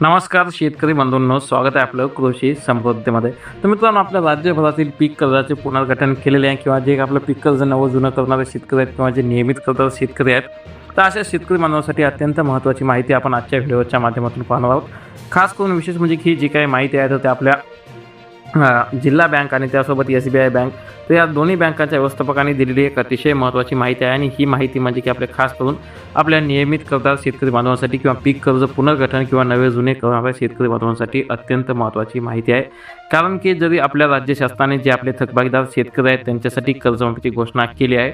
नमस्कार शेतकरी बंधूंनो, स्वागत आहे आपलं कृषी समृद्धीमध्ये. तर मित्रांनो, आपल्या राज्यभरातील पीक कर्जाचे पुनर्गठन केलेले आहे किंवा जे आपलं पीक कर्ज नवं जुनं करणारे शेतकरी आहेत किंवा जे नियमित करणारे शेतकरी आहेत, तर अशा शेतकरी बांधवांसाठी अत्यंत महत्त्वाची माहिती आपण आजच्या व्हिडिओच्या माध्यमातून पाहणार आहोत. खास करून विशेष म्हणजे ही जी काही माहिती आहे तर ते आपल्या जिल्हा बँक आणि त्यासोबत SBI बँक, तर या दोन्ही बँकांच्या व्यवस्थापकांनी दिलेली एक अतिशय महत्त्वाची माहिती आहे. आणि ही माहिती म्हणजे की आपल्या खास करून आपल्या नियमित करदार शेतकरी बांधवांसाठी किंवा पीक कर्ज पुनर्गठन किंवा नवे जुने करणाऱ्या शेतकरी बांधवांसाठी अत्यंत महत्त्वाची माहिती आहे. कारण की जरी आपल्या राज्य शासनाने जे आपले थकबाकीदार शेतकरी आहेत त्यांच्यासाठी कर्जमाफीची घोषणा केली आहे,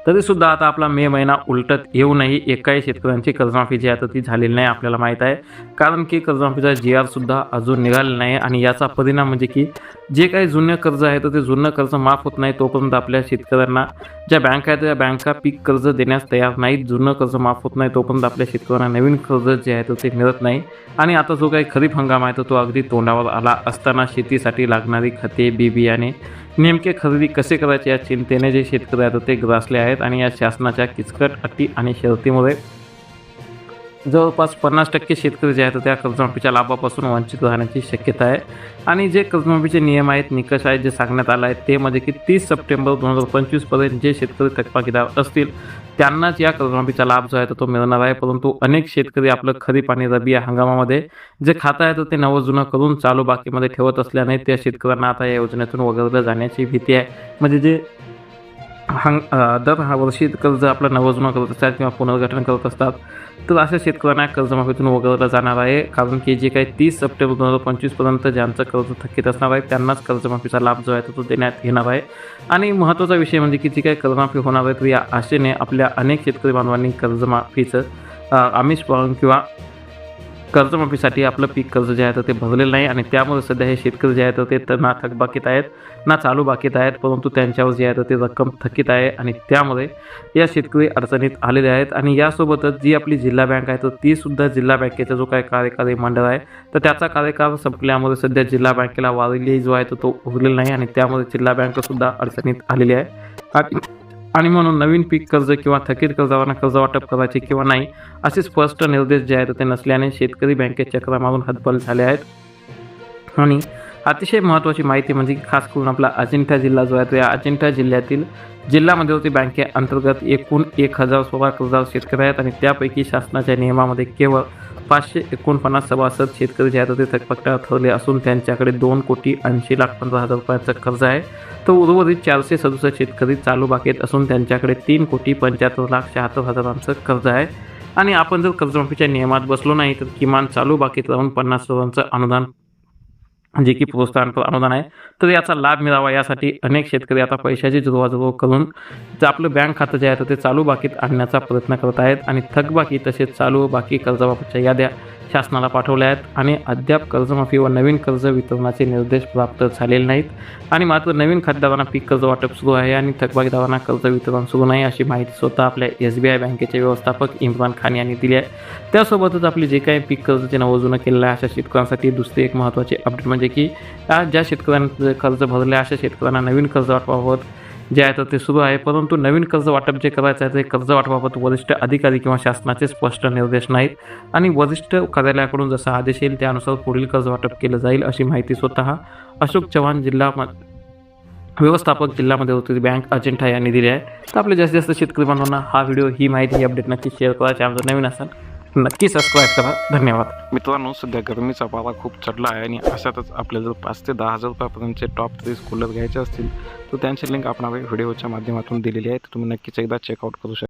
तरीसुद्धा आता आपला मे महिना उलटत येऊनही एकाही शेतकऱ्यांची कर्जमाफी जी आहे तर ती झालेली नाही आपल्याला माहीत आहे. कारण की कर्जमाफीचा GR सुद्धा अजून निघालेला नाही आणि याचा परिणाम म्हणजे की जे काही जुनं कर्ज आहे तर ते जुनं कर्ज माफ होत नाही तोपर्यंत आपल्या शेतकऱ्यांना ज्या बँका आहेत त्या बँका पीक कर्ज देण्यास तयार नाहीत. जुनं कर्ज माफ होत नाही तोपर्यंत आपल्या शेतकऱ्यांना नवीन कर्ज जे आहे तर ते मिळत नाही. आणि आता जो काही खरीप हंगाम आहे तर तो अगदी तोंडावर आला असताना शेतीसाठी लागणारी खते, बियाणे नेमके खरेदी कसे करायचे या चिंतेने जे शेतकरी आहेत ते ग्रासले आहेत. आणि या शासनाच्या किचकट अटी आणि शर्तीमुळे जवळपास 50% शेतकरी जे आहेत त्या कर्जमाफीच्या लाभापासून वंचित राहण्याची शक्यता आहे. आणि जे कर्जमाफीचे नियम आहेत, निकष आहेत जे सांगण्यात आले आहेत ते म्हणजे की 30 सप्टेंबर 2025 पर्यंत जे शेतकरी थकबाकीदार असतील त्यांनाच या कर्जमाफीचा लाभ जो आहे तो मिळणार आहे. परंतु अनेक शेतकरी आपलं खरीप आणि रब्बी या हंगामामध्ये जे खातं आहे तर ते नवं जुनं करून चालू बाकीमध्ये ठेवत असल्याने त्या शेतकऱ्यांना आता या योजनेतून वगळलं जाण्याची भीती आहे. म्हणजे जे दर वर्षी कर्ज आपलं नवं जुनं करत असतात किंवा पुनर्गठन करत असतात तर अशा शेतकऱ्यांना कर्जमाफीतून वगळलं जाणार आहे. कारण की जे काही 30 सप्टेंबर 2025 पर्यंत ज्यांचं कर्ज थकीत असणार आहे त्यांनाच कर्जमाफीचा लाभ जो आहे तो देण्यात येणार आहे. आणि महत्त्वाचा विषय म्हणजे की जी काही कर्जमाफी होणार आहे तर या आशेने आपल्या अनेक शेतकरी बांधवांनी कर्जमाफीचं आमिष पाळून किंवा कर्जमाफीसाठी आपलं पीक कर्ज जे आहे तर ते भरलेलं नाही. आणि त्यामुळे सध्या हे शेतकरी जे आहेत ते ना थकबाकीत आहेत ना चालू बाकीत आहेत, परंतु त्यांच्यावर जे आहे तर ते रक्कम थकीत आहे. आणि त्यामुळे या शेतकरी अडचणीत आलेले आहेत. आणि यासोबतच जी आपली जिल्हा बँक आहे तर ती सुद्धा जिल्हा बँकेचा जो काही कार्यकारी मंडळ आहे तर त्याचा कार्यकाळ संपल्यामुळे सध्या जिल्हा बँकेला वारली जो आहे तो उरलेला नाही. आणि त्यामुळे जिल्हा बँकसुद्धा अडचणीत आलेली आहे. आणि म्हणून नवीन पीक कर्ज किंवा थकीत कर्जावरनं कर्ज वाटप करायचे किंवा नाही असे स्पष्ट निर्देश जे आहेत ते नसल्याने शेतकरी बँकेत चक्रा मारून हतबल झाले आहेत. आणि अतिशय महत्त्वाची माहिती म्हणजे खास करून आपला अजिंठा जिल्हा जो आहे तो या अजिंठा जिल्ह्यातील जिल्हा मध्यवर्ती बँकेअंतर्गत एकूण 1016 कर्जदार शेतकरी आहेत. आणि त्यापैकी शासनाच्या नियमामध्ये केवळ 549 सभासद शेतकरी जे आहेत ते थकबाकीदार ठरले असून त्यांच्याकडे 2,80,15,000 रुपयांचं कर्ज आहे. तर उर्वरित 467 शेतकरी चालू बाकीत असून त्यांच्याकडे 3,75,76,000 कर्ज आहे. आणि आपण जर कर्जमाफीच्या नियमात बसलो नाही तर किमान चालू बाकीत राहून 50,000चं अनुदान जे की प्रोत्साहनपर अनुदान आहे तर याचा लाभ मिळावा यासाठी अनेक शेतकरी आता पैशाची जुळवाजुळव करून जे आपलं बँक खातं जे आहे तर ते चालू बाकीत आणण्याचा प्रयत्न करत आहेत. आणि थकबाकी तसेच चालू बाकी कर्जबाबतच्या याद्या शासनाला पाठवल्या आहेत. आणि अद्याप कर्जमाफी व नवीन कर्ज वितरणाचे निर्देश प्राप्त झालेले नाहीत. आणि मात्र नवीन खातेदारांना पीक कर्ज वाटप सुरू आहे आणि थकबाकीदारांना कर्ज वितरण सुरू नाही अशी माहिती स्वतः आपल्या SBI बँकेचे व्यवस्थापक इम्रान खान यांनी दिली आहे. त्यासोबतच आपली जे काही पीक कर्जाचे नवं जुनं केलेलं आहे अशा शेतकऱ्यांसाठी दुसरी एक महत्त्वाची अपडेट म्हणजे की ज्या शेतकऱ्यांचं कर्ज भरले अशा शेतकऱ्यांना नवीन कर्ज वाटपाबाबत जे आहे तर ते सुरू आहे. परंतु नवीन कर्ज वाटप जे करायचं आहे ते कर्ज वाटपाबाबत वरिष्ठ अधिकारी किंवा शासनाचे स्पष्ट निर्देश नाहीत. आणि वरिष्ठ कार्यालयाकडून जसा आदेश येईल त्यानुसार पुढील कर्ज वाटप केलं जाईल अशी माहिती स्वतः अशोक चव्हाण जिल्हा व्यवस्थापक जिल्हा मध्यवर्ती बँक अजिंठा यांनी दिली आहे. तर आपल्या जास्तीत जास्त शेतकरी बांधवांना हा व्हिडिओ ही माहिती ही अपडेट नक्की शेअर करा. चॅनल नवीन असेल नक्की सबस्क्राईब करा. धन्यवाद. मित्रांनो, सध्या गरमीचा पारा खूप चढला आहे आणि अशातच आपल्याला जर 5 ते 10,000 रुपयापर्यंतचे टॉप 30 कूलर घ्यायचे असतील तर त्यांची लिंक आपण व्हिडिओच्या माध्यमातून दिलेली आहे. तर तुम्ही नक्कीच एकदा चेकआउट करू शकता.